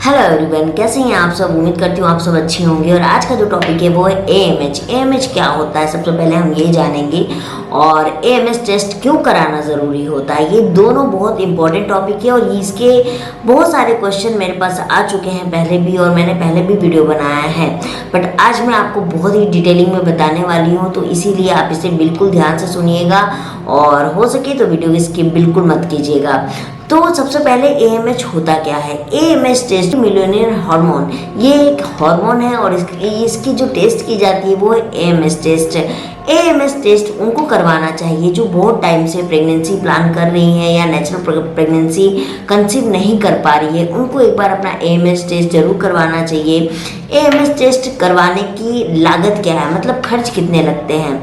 Hello everyone, कैसे हैं आप सब। उम्मीद करती हूँ आप सब अच्छे होंगे। और आज का जो टॉपिक है वो है एएमएच। एएमएच क्या होता है सबसे पहले हम ये जानेंगे, और एएमएच टेस्ट क्यों कराना ज़रूरी होता है। ये दोनों बहुत इंपॉर्टेंट टॉपिक है और इसके बहुत सारे क्वेश्चन मेरे पास आ चुके हैं पहले भी, और मैंने पहले भी वीडियो बनाया है। बट आज मैं आपको बहुत ही डिटेलिंग में बताने वाली हूँ, तो इसीलिए आप इसे बिल्कुल ध्यान से सुनिएगा और हो सके तो वीडियो स्किप बिल्कुल मत कीजिएगा। तो सबसे पहले एएमएच होता क्या है। एएमएच टेस्ट मिलियनियर हार्मोन, ये एक हार्मोन है और इसकी जो टेस्ट की जाती है वो है एएमएच टेस्ट। एएमएच टेस्ट उनको करवाना चाहिए जो बहुत टाइम से प्रेगनेंसी प्लान कर रही हैं या नेचुरल प्रेगनेंसी कंसीव नहीं कर पा रही है, उनको एक बार अपना एएमएच टेस्ट जरूर करवाना चाहिए। एएमएच टेस्ट करवाने की लागत क्या है, मतलब खर्च कितने लगते हैं,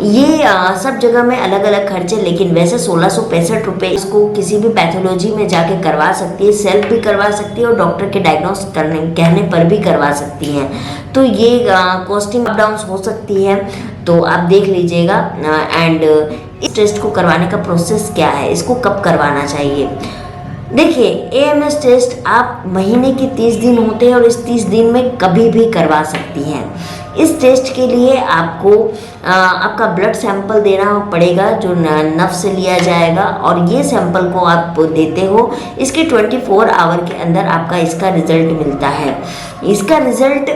ये सब जगह में अलग अलग खर्च है। लेकिन वैसे 1665 रुपये इसको किसी भी पैथोलॉजी में जाके करवा सकती है, सेल्फ भी करवा सकती है और डॉक्टर के डायग्नोस करने कहने पर भी करवा सकती हैं। तो ये कॉस्टिंग अप डाउन हो सकती है, तो आप देख लीजिएगा। एंड इस टेस्ट को करवाने का प्रोसेस क्या है, इसको कब करवाना चाहिए। देखिए, एएमएच टेस्ट आप महीने के 30 दिन होते हैं और इस 30 दिन में कभी भी करवा सकती हैं। इस टेस्ट के लिए आपको आपका ब्लड सैंपल देना पड़ेगा जो नफ से लिया जाएगा, और ये सैंपल को आप देते हो, इसके 24 आवर के अंदर आपका इसका रिजल्ट मिलता है। इसका रिजल्ट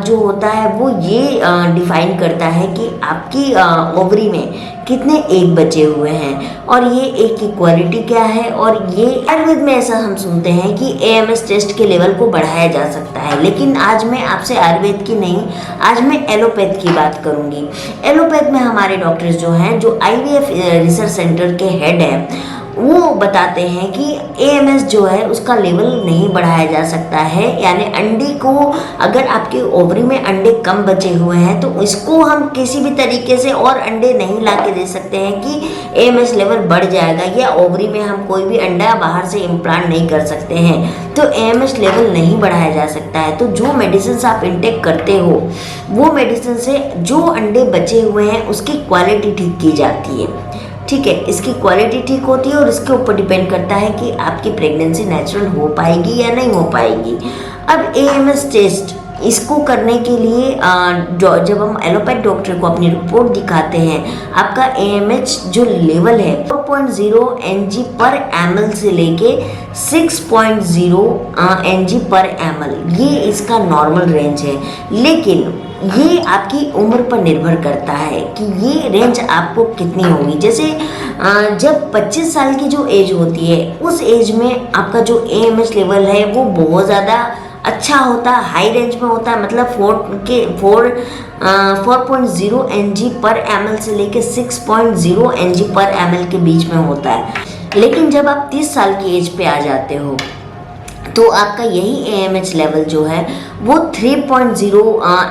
जो होता है वो ये डिफाइन करता है कि आपकी ओवरी में कितने एग बचे हुए हैं और ये एग की क्वालिटी क्या है। और ये आयुर्वेद में ऐसा हम सुनते हैं कि एएमएच टेस्ट के लेवल को बढ़ाया जा सकता है, लेकिन आज मैं आपसे आयुर्वेद की नहीं, आज मैं एलोपैथ की बात करूंगी। एलोपैथ में हमारे डॉक्टर्स जो हैं, जो आईवीएफ रिसर्च सेंटर के हेड हैं, वो बताते हैं कि एएमएच जो है उसका लेवल नहीं बढ़ाया जा सकता है। यानी अंडे को, अगर आपके ओवरी में अंडे कम बचे हुए हैं तो इसको हम किसी भी तरीके से और अंडे नहीं ला के दे सकते हैं कि एएमएच लेवल बढ़ जाएगा, या ओवरी में हम कोई भी अंडा बाहर से इम्प्लांट नहीं कर सकते हैं, तो एएमएच लेवल नहीं बढ़ाया जा सकता है। तो जो मेडिसिन आप इंटेक करते हो वो मेडिसिन से जो अंडे बचे हुए हैं उसकी क्वालिटी ठीक की जाती है। ठीक है, इसकी क्वालिटी ठीक होती है और इसके ऊपर डिपेंड करता है कि आपकी प्रेगनेंसी नेचुरल हो पाएगी या नहीं हो पाएगी। अब एएमएच टेस्ट इसको करने के लिए जब हम एलोपैथ डॉक्टर को अपनी रिपोर्ट दिखाते हैं, आपका एएमएच जो लेवल है 4.0 Ng पर ml से लेके 6.0 Ng पर ml, ये इसका नॉर्मल रेंज है। लेकिन ये आपकी उम्र पर निर्भर करता है कि ये रेंज आपको कितनी होगी। जैसे जब 25 साल की जो एज होती है उस एज में आपका जो एएमएच लेवल है वो बहुत ज़्यादा अच्छा होता है, हाई रेंज में होता है, मतलब 4.0 Ng पर ml से लेके 6.0 Ng पर ml के बीच में होता है। लेकिन जब आप 30 साल की एज पे आ जाते हो तो आपका यही एएमएच लेवल जो है वो 3.0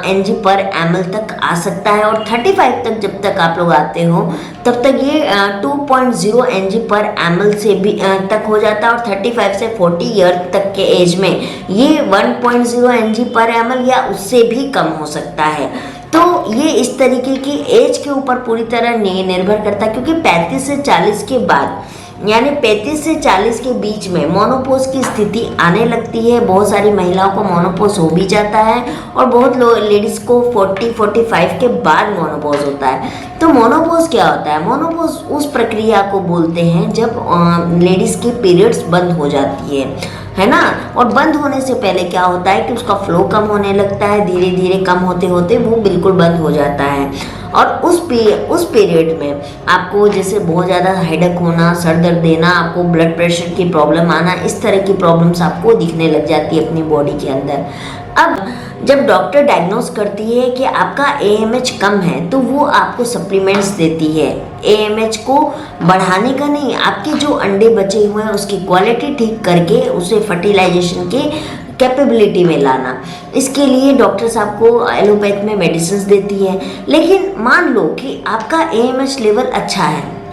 Ng पर ml तक आ सकता है, और 35 तक जब तक आप लोग आते हो तब तक ये 2.0 Ng पर ml से भी तक हो जाता है, और 35 से 40 ईयर तक के एज में ये 1.0 Ng पर ml या उससे भी कम हो सकता है। तो ये इस तरीके की एज के ऊपर पूरी तरह निर्भर करता है, क्योंकि 35 से 40 के बाद, यानी 35 से 40 के बीच में मोनोपोज की स्थिति आने लगती है। बहुत सारी महिलाओं को मोनोपोज हो भी जाता है और बहुत लेडीज़ को 40-45 के बाद मोनोपोज होता है। तो मोनोपोज क्या होता है? मोनोपोज उस प्रक्रिया को बोलते हैं जब लेडीज़ की पीरियड्स बंद हो जाती है ना। और बंद होने से पहले क्या होता है कि उसका फ्लो कम होने लगता है, धीरे धीरे कम होते होते वो बिल्कुल बंद हो जाता है। और उस पीरियड में आपको जैसे बहुत ज़्यादा हेडेक होना, सर दर्द देना, आपको ब्लड प्रेशर की प्रॉब्लम आना, इस तरह की प्रॉब्लम्स आपको दिखने लग जाती है अपनी बॉडी के अंदर। अब जब डॉक्टर डायग्नोस करती है कि आपका एएमएच कम है तो वो आपको सप्लीमेंट्स देती है। एएमएच को बढ़ाने का नहीं, आपके जो अंडे बचे हुए हैं उसकी क्वालिटी ठीक करके उसे फर्टिलाइजेशन के कैपेबिलिटी में लाना। इसके लिए डॉक्टर्स आपको एलोपैथ में मेडिसिन देती है। लेकिन मान लो कि आपका एएमएच लेवल अच्छा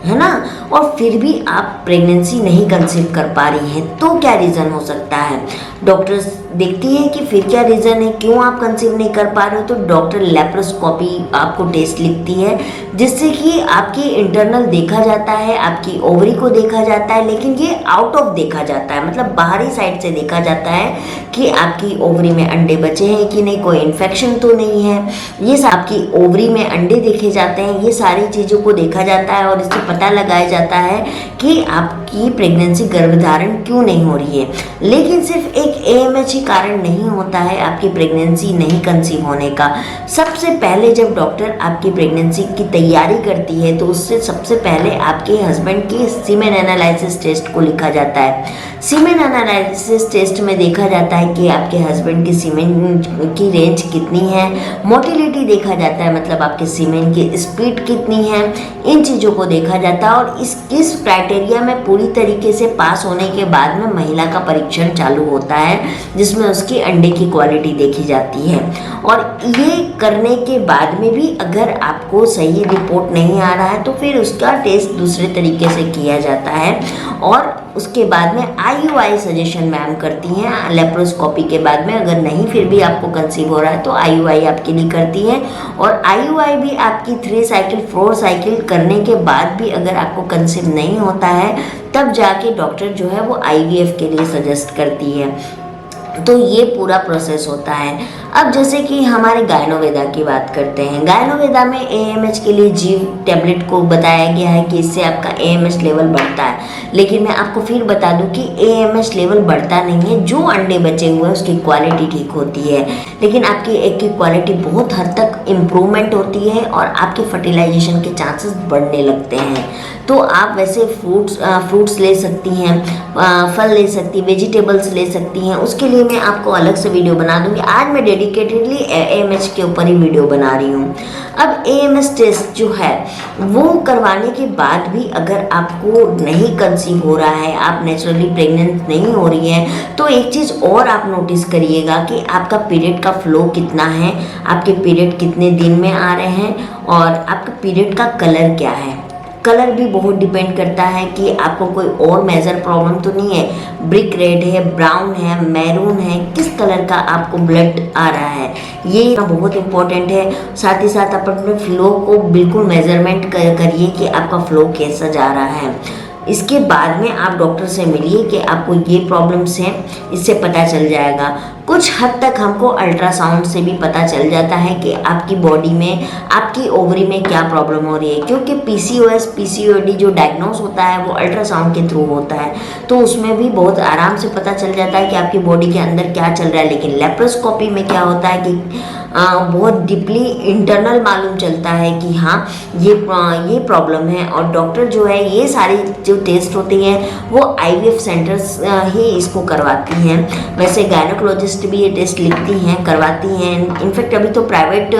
है ना, और फिर भी आप प्रेगनेंसी नहीं कंसीव कर पा रही हैं, तो क्या रीज़न हो सकता है। डॉक्टर्स देखती है कि फिर क्या रीज़न है, क्यों आप कंसीव नहीं कर पा रहे हो, तो डॉक्टर लेप्रोस्कोपी आपको टेस्ट लिखती है, जिससे कि आपकी इंटरनल देखा जाता है, आपकी ओवरी को देखा जाता है, लेकिन ये आउट ऑफ देखा जाता है, मतलब बाहरी साइड से देखा जाता है कि आपकी ओवरी में अंडे बचे हैं कि नहीं, कोई इन्फेक्शन तो नहीं है, ये आपकी ओवरी में अंडे देखे जाते हैं, ये सारी चीज़ों को देखा जाता है और इससे पता लगाया जाता है कि आपकी प्रेगनेंसी गर्भधारण क्यों नहीं हो रही है। लेकिन सिर्फ एक AMH ही कारण नहीं होता है आपकी प्रेगनेंसी नहीं कंसीव होने का। सबसे पहले जब डॉक्टर आपकी प्रेगनेंसी की तैयारी करती है तो उससे सबसे पहले आपके हस्बैंड के सीमेन एनालिसिस टेस्ट को लिखा जाता है। सीमेन एनालिसिस टेस्ट में देखा जाता है कि आपके हस्बैंड की सीमेन की रेंज कितनी है, मोटिलिटी देखा जाता है, मतलब आपके सीमेन की स्पीड कितनी है, इन चीज़ों को देखा जाता है और इस क्राइटेरिया में पूरी तरीके से पास होने के बाद में महिला का परीक्षण चालू होता है, जिसमें उसकी अंडे की क्वालिटी देखी जाती है। और ये करने के बाद में भी अगर आपको सही रिपोर्ट नहीं आ रहा है तो फिर उसका टेस्ट दूसरे तरीके से किया जाता है और उसके बाद में IUI सजेशन मैम करती हैं। लेप्रोस्कोपी के बाद में अगर नहीं फिर भी आपको कंसीव हो रहा है तो IUI आपके लिए करती है और IUI भी आपकी 3 साइकिल 4 साइकिल करने के बाद भी अगर आपको कंसीव नहीं होता है तब जाके डॉक्टर जो है वो IVF के लिए सजेस्ट करती है। तो ये पूरा प्रोसेस होता है। अब जैसे कि हमारे गायनोवेदा की बात करते हैं, गायनोवेदा में AMH के लिए जीव टैबलेट को बताया गया है कि इससे आपका AMH लेवल बढ़ता है, लेकिन मैं आपको फिर बता दूं कि AMH लेवल बढ़ता नहीं है, जो अंडे बचे हुए हैं उसकी क्वालिटी ठीक होती है, लेकिन आपकी एग की क्वालिटी बहुत हद तक इम्प्रूवमेंट होती है और आपके फर्टिलाइजेशन के चांसेस बढ़ने लगते हैं। तो आप वैसे फ्रूट्स ले सकती हैं, फल ले सकती, वेजिटेबल्स ले सकती हैं, उसके लिए मैं आपको अलग से वीडियो बना दूंगी। आज मैं डेडिकेटेडली AMH के ऊपर ही वीडियो बना रही हूँ। अब AMH टेस्ट जो है वो करवाने के बाद भी अगर आपको नहीं कंसीव हो रहा है, आप नेचुरली प्रेग्नेंट नहीं हो रही है, तो एक चीज़ और आप नोटिस करिएगा कि आपका पीरियड का फ्लो कितना है, आपके पीरियड कितने दिन में आ रहे हैं और आपका पीरियड का कलर क्या है। कलर भी बहुत डिपेंड करता है कि आपको कोई और मेजर प्रॉब्लम तो नहीं है, ब्रिक रेड है, ब्राउन है, मैरून है, किस कलर का आपको ब्लड आ रहा है, ये बहुत इंपॉर्टेंट है। साथ ही साथ आप अपने फ्लो को बिल्कुल मेजरमेंट करिए कि आपका फ्लो कैसा जा रहा है। इसके बाद में आप डॉक्टर से मिलिए कि आपको ये प्रॉब्लम्स हैं, इससे पता चल जाएगा। कुछ हद तक हमको अल्ट्रासाउंड से भी पता चल जाता है कि आपकी बॉडी में, आपकी ओवरी में क्या प्रॉब्लम हो रही है, क्योंकि PCOS PCOD जो डायग्नोस होता है वो अल्ट्रासाउंड के थ्रू होता है, तो उसमें भी बहुत आराम से पता चल जाता है कि आपकी बॉडी के अंदर क्या चल रहा है। लेकिन लेप्रोस्कोपी में क्या होता है कि बहुत डीपली इंटरनल मालूम चलता है कि हाँ ये प्रॉब्लम है, और डॉक्टर जो है ये सारी जो टेस्ट होती हैं वो IVF सेंटर्स ही इसको करवाती हैं। वैसे गायनोकोलॉजिस्ट भी ये टेस्ट लिखती हैं, करवाती हैं। इनफैक्ट अभी तो प्राइवेट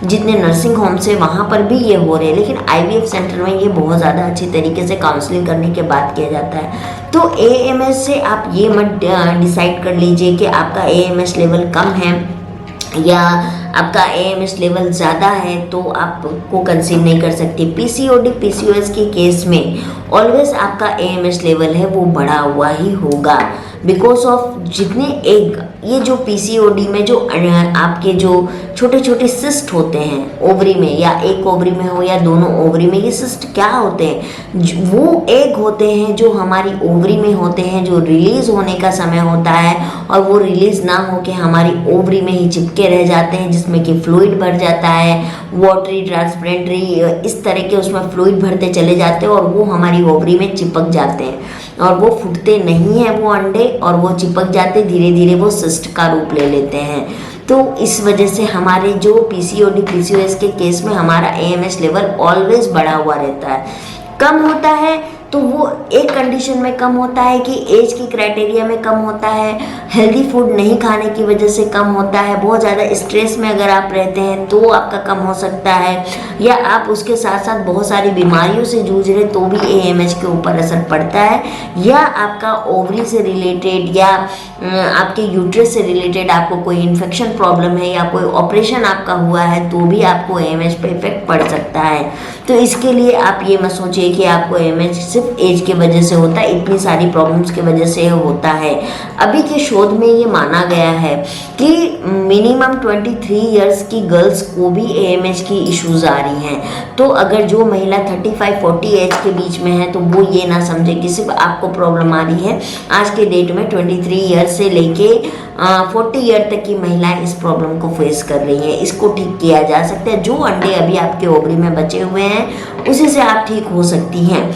जितने नर्सिंग होम्स है वहाँ पर भी ये हो रहे हैं, लेकिन IVF सेंटर में ये बहुत ज़्यादा अच्छी तरीके से काउंसलिंग करने के बाद किया जाता है। तो AMH से आप ये मत डिसाइड कर लीजिए कि आपका AMH लेवल कम है या आपका AMH लेवल ज़्यादा है तो आपको कंसीव नहीं कर सकती। PCOD PCOS के केस में ऑलवेज आपका AMH लेवल है वो बढ़ा हुआ ही होगा, बिकॉज ऑफ जितने एग, ये जो PCOD में जो आपके जो छोटे छोटे सिस्ट होते हैं ओवरी में, या एक ओवरी में हो या दोनों ओवरी में, ये सिस्ट क्या होते हैं, वो एग होते हैं जो हमारी ओवरी में होते हैं, जो रिलीज होने का समय होता है और वो रिलीज ना होके हमारी ओवरी में ही चिपके रह जाते हैं, जिसमें कि फ्लूइड भर जाता है, वाटरी ट्रांसपेरेंटरी इस तरह के उसमें फ्लूइड भरते चले जाते हैं और वो हमारी ओवरी में चिपक जाते हैं और वो फूटते नहीं हैं वो अंडे, और वो चिपक जाते, धीरे धीरे वो सिस्ट का रूप ले लेते हैं। तो इस वजह से हमारे जो PCOD PCOS के केस में हमारा AMH लेवल ऑलवेज बढ़ा हुआ रहता है। कम होता है तो वो एक कंडीशन में कम होता है कि एज की क्राइटेरिया में कम होता है, हेल्दी फूड नहीं खाने की वजह से कम होता है, बहुत ज़्यादा स्ट्रेस में अगर आप रहते हैं तो आपका कम हो सकता है, या आप उसके साथ साथ बहुत सारी बीमारियों से जूझ रहे तो भी AMH के ऊपर असर पड़ता है, या आपका ओवरी से रिलेटेड या आपके यूट्रस से रिलेटेड आपको कोई इन्फेक्शन प्रॉब्लम है या कोई ऑपरेशन आपका हुआ है तो भी आपको AMH पे इफेक्ट पड़ सकता है। तो इसके लिए आप ये मत सोचिए कि आपको AMH सिर्फ एज की वजह से होता है, इतनी सारी प्रॉब्लम्स की वजह से होता है। अभी के शोध में ये माना गया है कि मिनिमम 23 इयर्स की गर्ल्स को भी AMH की इश्यूज आ रही हैं। तो अगर जो महिला 35-40 एज के बीच में है तो वो ये ना समझे कि सिर्फ आपको प्रॉब्लम आ रही है। आज के डेट में 23 ईयर्स से लेके 40 ईयर तक की महिलाएं इस प्रॉब्लम को फेस कर रही हैं। इसको ठीक किया जा सकता है। जो अंडे अभी आपके ओवरी में बचे हुए हैं उसी से आप ठीक हो सकती हैं।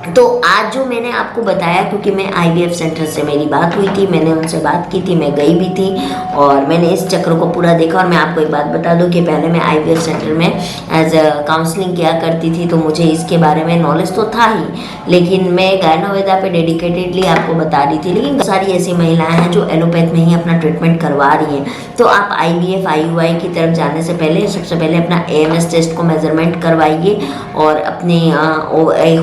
तो आज जो मैंने आपको बताया, क्योंकि मैं IVF सेंटर से मेरी बात हुई थी, मैंने उनसे बात की थी, मैं गई भी थी और मैंने इस चक्र को पूरा देखा। और मैं आपको एक बात बता दूं कि पहले मैं IVF सेंटर में एज अ काउंसलिंग किया करती थी, तो मुझे इसके बारे में नॉलेज तो था ही, लेकिन मैं गायनोवेदा पे डेडिकेटेडली आपको बता रही थी। लेकिन सारी ऐसी महिलाएं हैं जो एलोपैथ में ही अपना ट्रीटमेंट करवा रही हैं। तो आप IVF IUI की तरफ जाने से पहले सबसे पहले अपना AMH टेस्ट को मेजरमेंट करवाइए और अपने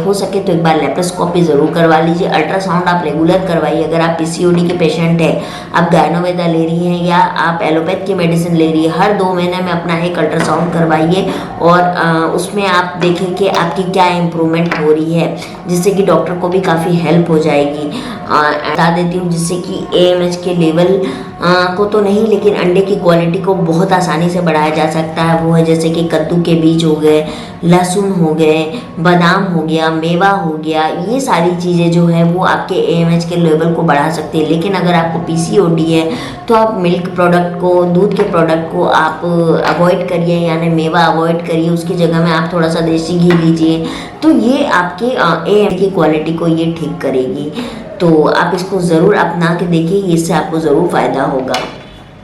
हो सके तो एक बार लेप्रोस्कोपी जरूर करवा लीजिए। अल्ट्रासाउंड आप रेगुलर करवाइए। अगर आप PCOD के पेशेंट हैं, आप गायनोवेदा ले रही हैं या आप एलोपैथ की मेडिसिन ले रही है, हर 2 महीने में अपना एक अल्ट्रासाउंड करवाइए और उसमें आप देखें कि आपकी क्या इम्प्रूवमेंट हो रही है, जिससे कि डॉक्टर को भी काफ़ी हेल्प हो जाएगी। बता देती हूँ जिससे कि AMH के लेवल को तो नहीं, लेकिन अंडे की क्वालिटी को बहुत आसानी से बढ़ाया जा सकता है। वो है जैसे कि कद्दू के बीज हो गए, लहसुन हो गए, बादाम हो गया, मेवा हो गया, ये सारी चीज़ें जो है वो आपके AMH के लेवल को बढ़ा सकती है। लेकिन अगर आपको PCOD है तो आप मिल्क प्रोडक्ट को, दूध के प्रोडक्ट को आप अवॉइड करिए, यानी मेवा अवॉइड करिए। उसकी जगह में आप थोड़ा सा देसी घी लीजिए, तो ये आपके AMH की क्वालिटी को ये ठीक करेगी। तो आप इसको ज़रूर अपना के देखिए, इससे आपको ज़रूर फ़ायदा होगा।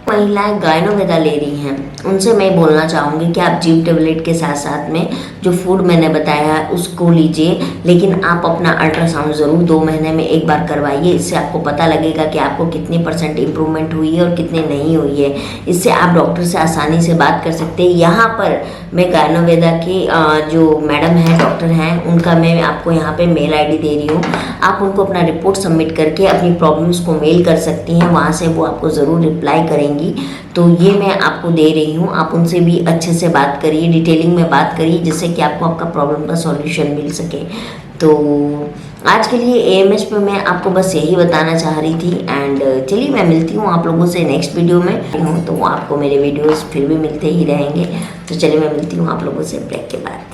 महिलाएं गायनोवेदा ले रही हैं, उनसे मैं बोलना चाहूँगी कि आप जीव टेबलेट के साथ साथ में जो फूड मैंने बताया है उसको लीजिए, लेकिन आप अपना अल्ट्रासाउंड ज़रूर 2 महीने में एक बार करवाइए। इससे आपको पता लगेगा कि आपको कितनी % इम्प्रूवमेंट हुई है और कितनी नहीं हुई है। इससे आप डॉक्टर से आसानी से बात कर सकते हैं। यहाँ पर मैं गायनोवेदा के जो मैडम हैं, डॉक्टर हैं, उनका मैं आपको यहाँ पर मेल ID दे रही हूँ। आप उनको अपना रिपोर्ट सबमिट करके अपनी प्रॉब्लम्स को मेल कर सकती हैं, वहाँ से वो आपको ज़रूर रिप्लाई करेंगी। तो ये मैं आपको दे रही हूँ, आप उनसे भी अच्छे से बात करिए, डिटेलिंग में बात करिए, जिससे कि आपको आपका प्रॉब्लम का सॉल्यूशन मिल सके। तो आज के लिए AMH पे मैं आपको बस यही बताना चाह रही थी। एंड चलिए मैं मिलती हूँ आप लोगों से नेक्स्ट वीडियो में। तो आपको मेरे वीडियोस फिर भी मिलते ही रहेंगे। तो चलिए मैं मिलती हूँ आप लोगों से ब्रेक के बाद।